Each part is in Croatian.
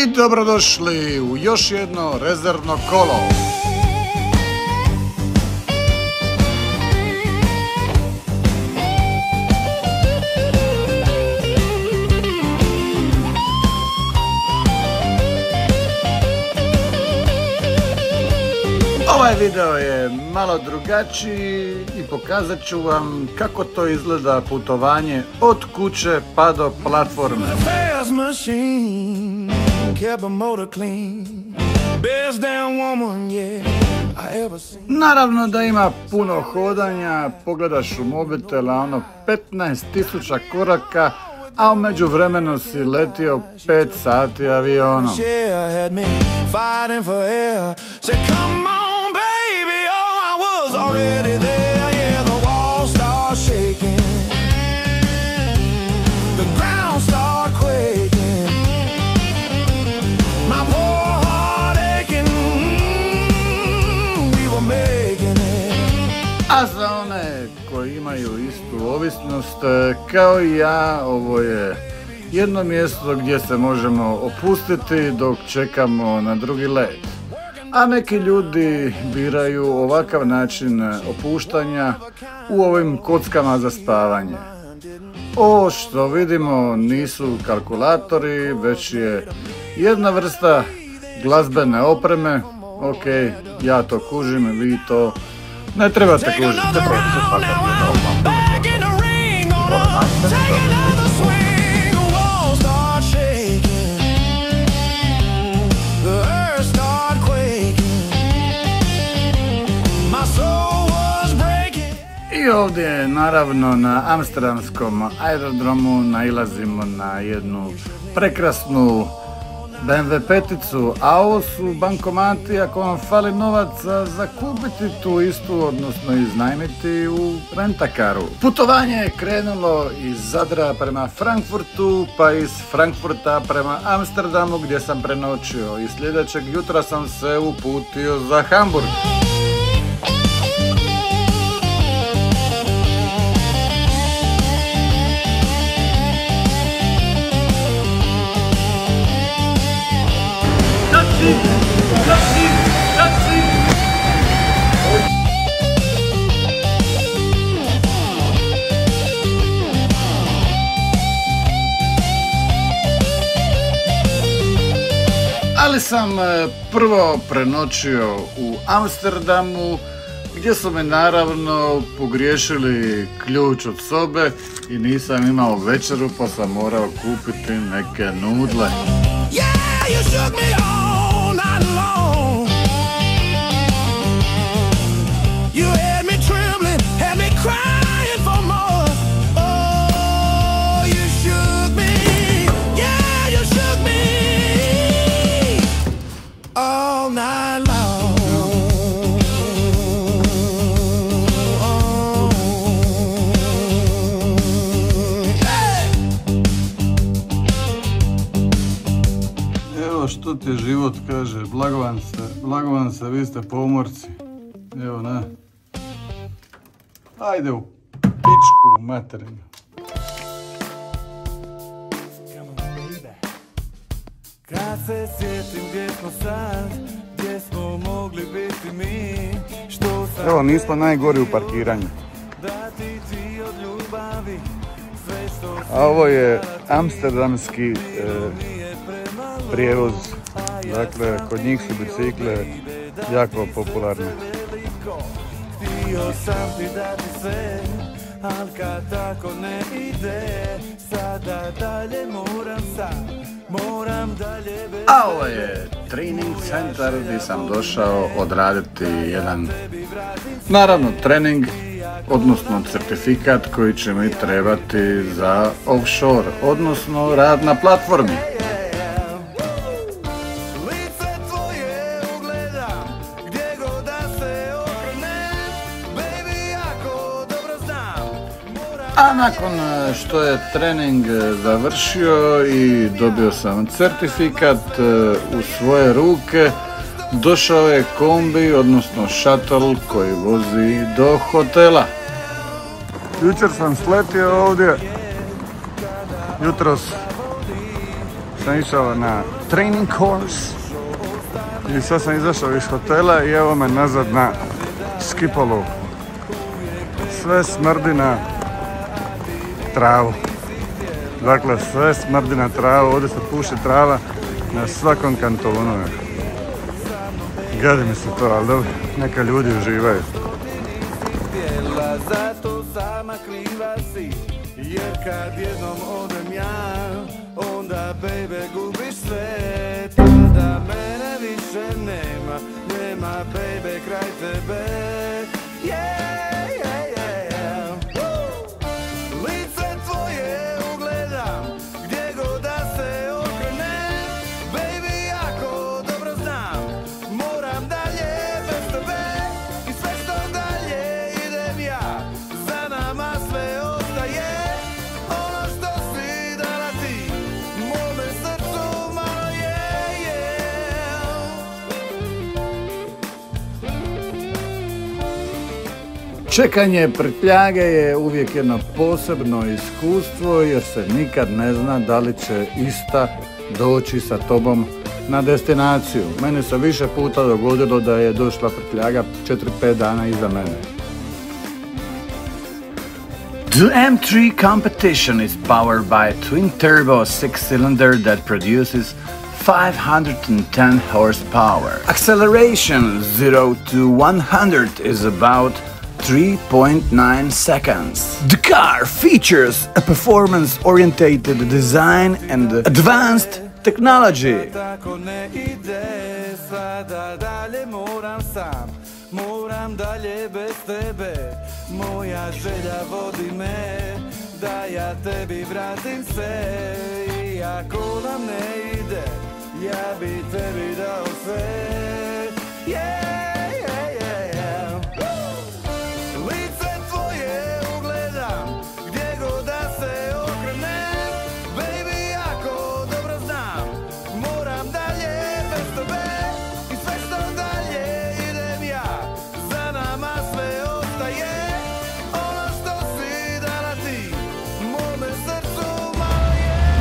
I dobrodošli u još jedno rezervno kolo. Ovaj video je malo drugačiji i pokazat ću vam kako to izgleda putovanje od kuće pa do platforme. Naravno da ima puno hodanja, pogledaš u mobitel, a ono 15.000 koraka, a u međuvremenu si letio 5 sati avionom. Already there, yeah, the walls start shaking, the ground start quaking, my poor heart aching, we were making it. A za one koji imaju istu ovisnost kao i ja, ovo je jedno mjesto gdje se možemo opustiti dok čekamo na drugi let. A neki ljudi biraju ovakav način opuštanja u ovim kockama za spavanje. Ovo što vidimo nisu kalkulatori, već je jedna vrsta glazbene opreme. Ok, ja to kužim, vi to ne trebate kužiti. I ovdje naravno na amsterdamskom aerodromu nailazimo na jednu prekrasnu BMW peticu, a ovo su bankomati ako vam fali novaca za kupiti tu istu, odnosno iznajmiti u rentakaru. Putovanje je krenulo iz Zadra prema Frankfurtu, pa iz Frankfurta prema Amsterdamu gdje sam prenoćio i sljedećeg jutra sam se uputio za Hamburg. Ali sam prvo prenoćio u Amsterdamu gdje su me naravno pogriješili ključ od sobe i nisam imao večeru pa sam morao kupiti neke nudle. Što ti život kaže, blago vam se, vi ste pomorci. Evo na. Ajde u pičku materinu. Kad se sjetim gdje smo sad, gdje smo mogli biti mi, što sam... Evo, nismo najgori u parkiranju. A ovo je amsterdamski prijevoz. Dakle, kod njih su bicikle jako popularne. Htio sam ti dati sve, al kad tako ne ide, sada dalje moram dalje bez... A ovo je trening centar gdje sam došao odraditi jedan, naravno, trening, odnosno certifikat koji će mi trebati za offshore, odnosno rad na platformi. A nakon što je trening završio i dobio sam certifikat u svoje ruke, došao je kombi, odnosno shuttle koji vozi do hotela. Jučer sam sletio ovdje, jutros sam išao na training course i sad sam izašao iz hotela i evo me nazad na skipolu. Sve smrdi na travu. Dakle, sve smrdi na travu, ovdje se puši trava na svakom kantonu. Gadi mi se to, ali dobro, neka ljudi uživaju. Zato sama kriva si, jer kad jednom odem ja, onda baby gubiš sve. Tada mene više nema, nema baby kraj tebe. Yeah, yeah, yeah, yeah. Lice tvoje ugledam, gdje god da se okrenem. Baby, jako dobro znam, moram dalje bez tebe. I sve što dalje idem ja, za nama sve ostaje. Ono što si dala ti, mome srcu malo je. Čekanje prtljage je uvijek jedno posebno iskustvo jer se nikad ne zna da li će ista doći sa tobom na destinaciju. Meni se više puta dogodilo da je došla prtljaga 4-5 dana iza mene. The M3 competition is powered by a twin-turbo 6-cylinder that produces 510 horsepower. Acceleration 0 to 100 is about 3.9 seconds. The car features a performance-oriented design and advanced technology. Tako ne ide, sada dalje moram sam, moram dalje bez tebe. Moja želja vodi me, da ja tebi vratim sve. Iako nam ne ide, ja bi tebi dao sve. Yeah.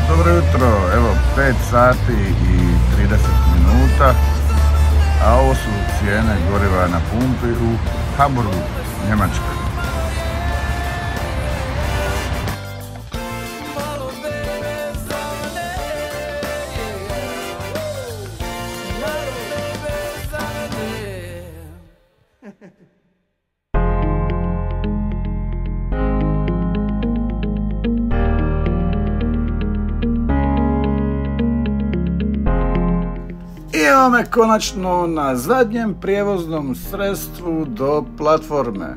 Dobro jutro, evo 5 sati i 30 minuta, a ovo su cijene goriva na pumpi u Hamburgu, Njemačka. Evo me konačno na zadnjem prijevoznom sredstvu do platforme.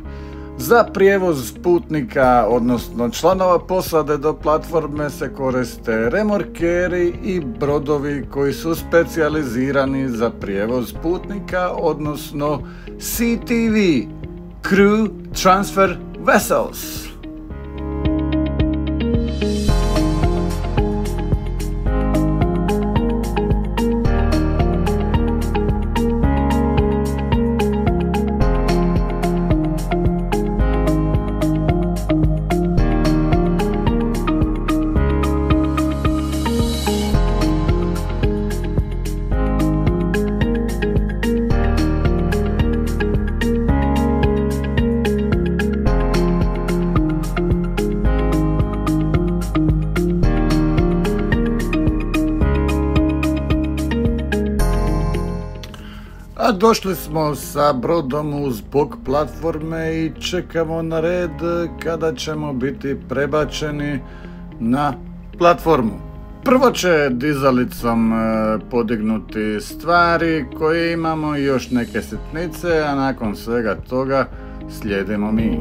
Za prijevoz putnika, odnosno članova posade do platforme se koriste remorkeri i brodovi koji su specijalizirani za prijevoz putnika, odnosno CTV, Crew Transfer Vessels. A došli smo sa brodom uz bok platforme i čekamo na red kada ćemo biti prebačeni na platformu. Prvo će dizalicom podignuti stvari koje imamo i još neke sitnice, a nakon svega toga slijedimo mi.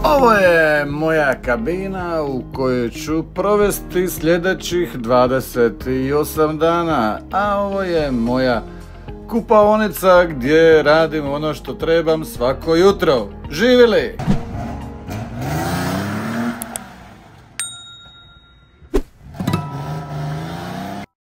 Ovo je moja kabina u kojoj ću provesti sljedećih 28 dana, a ovo je moja kupaonica gdje radim ono što trebam svako jutro. Živjeli!